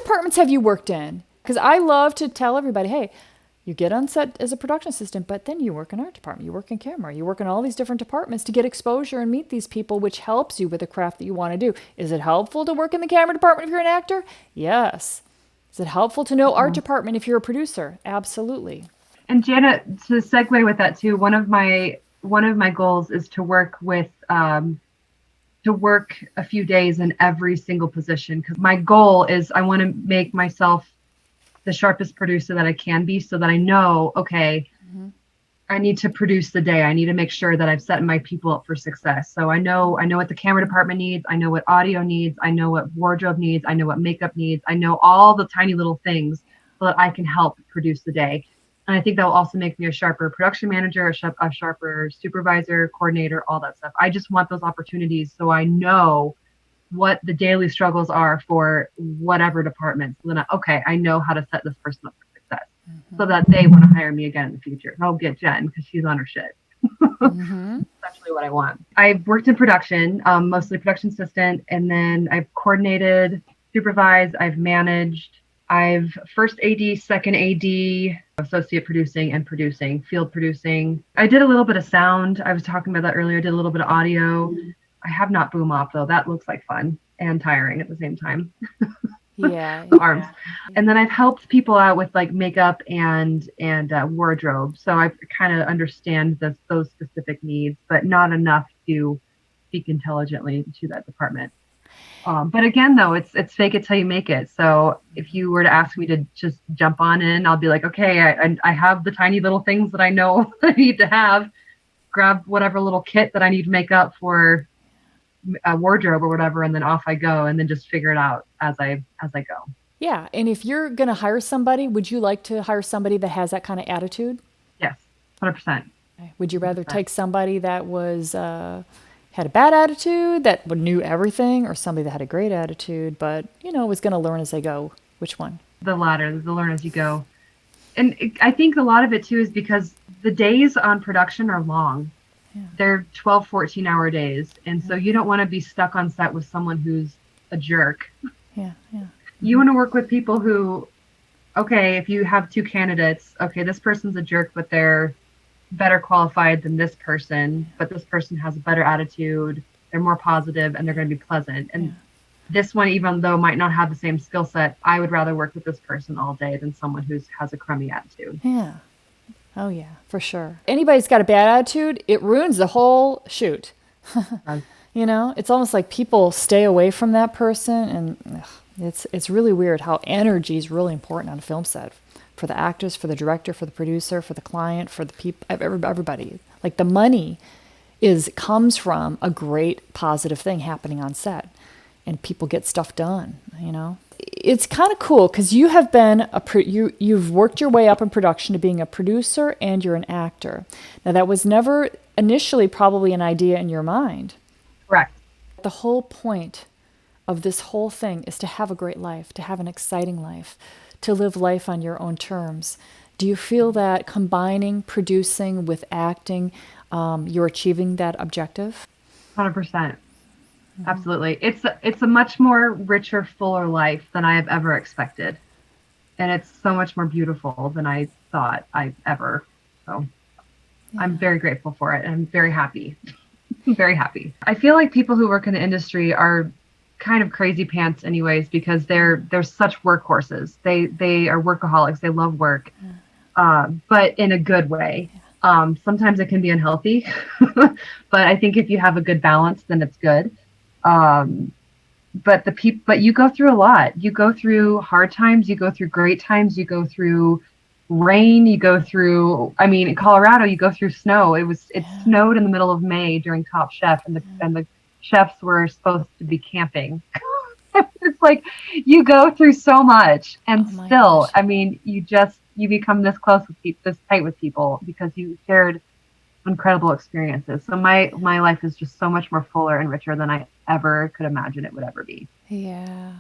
departments have you worked in? Because I love to tell everybody, hey, you get on set as a production assistant, but then you work in art department, you work in camera, you work in all these different departments to get exposure and meet these people, which helps you with the craft that you want to do. Is it helpful to work in the camera department if you're an actor? Yes. Is it helpful to know art department if you're a producer? Absolutely. And Janet, to segue with that too, one of my goals is to work a few days in every single position, because my goal is I want to make myself the sharpest producer that I can be, so that I know, okay, I need to produce the day. I need to make sure that I've set my people up for success. So I know what the camera department needs. I know what audio needs. I know what wardrobe needs. I know what makeup needs. I know all the tiny little things so that I can help produce the day. And I think that will also make me a sharper production manager, a sharper supervisor, coordinator, all that stuff. I just want those opportunities so I know what the daily struggles are for whatever department. So then, okay, I know how to set this person up for success, so that they want to hire me again in the future. I'll get Jen because she's on her shit. That's really what I want. I've worked in production, mostly production assistant, and then I've coordinated, supervised, I've managed, I've first AD, second AD, associate producing and producing, field producing. I did a little bit of sound. I was talking about that earlier. I did a little bit of audio. I have not boom op though. That looks like fun and tiring at the same time. Yeah. The arms. And then I've helped people out with like makeup and wardrobe. So I kind of understand those specific needs, but not enough to speak intelligently to that department. But again, though, it's fake it till you make it. So if you were to ask me to just jump on in, I'll be like, okay, I have the tiny little things that I know I need to have. Grab whatever little kit that I need to make up for a wardrobe or whatever, and then off I go, and then just figure it out as I go. Yeah. And if you're going to hire somebody, would you like to hire somebody that has that kind of attitude? Yes, 100%. Would you rather 100%. take somebody that was had a bad attitude, that knew everything, or somebody that had a great attitude, but was going to learn as they go? Which one? The latter, the learn as you go. And I think a lot of it too is because the days on production are long. Yeah. They're 12, 14-hour days. And so you don't want to be stuck on set with someone who's a jerk. Yeah. Yeah. You want to work with people who, okay, if you have two candidates, okay, this person's a jerk, but they're better qualified than this person, but this person has a better attitude, they're more positive, and they're going to be pleasant. And this one, even though might not have the same skill set, I would rather work with this person all day than someone who has a crummy attitude. Yeah. Oh, yeah, for sure. Anybody's got a bad attitude, it ruins the whole shoot. It's almost like people stay away from that person, and it's really weird how energy is really important on a film set, for the actors, for the director, for the producer, for the client, for the people, everybody. Like the money comes from a great positive thing happening on set, and people get stuff done. It's kind of cool because you have been you've worked your way up in production to being a producer, and you're an actor. Now that was never initially probably an idea in your mind. Correct. The whole point of this whole thing is to have a great life, to have an exciting life, to live life on your own terms. Do you feel that combining producing with acting, you're achieving that objective? 100%. Absolutely. It's a much more richer, fuller life than I have ever expected. And it's so much more beautiful than I thought I ever. So I'm very grateful for it. And I'm very happy. Very happy. I feel like people who work in the industry are kind of crazy pants anyways, because they're such workhorses. They are workaholics. They love work, but in a good way. Sometimes it can be unhealthy, but I think if you have a good balance, then it's good. But you go through a lot. You go through hard times. You go through great times. You go through rain. You go through. I mean, in Colorado, you go through snow. It snowed in the middle of May during Top Chef, and the chefs were supposed to be camping. It's like you go through so much, and still, gosh. I mean, you become this close with people, this tight with people, because you shared incredible experiences. So my life is just so much more fuller and richer than I ever could imagine it would ever be. Yeah.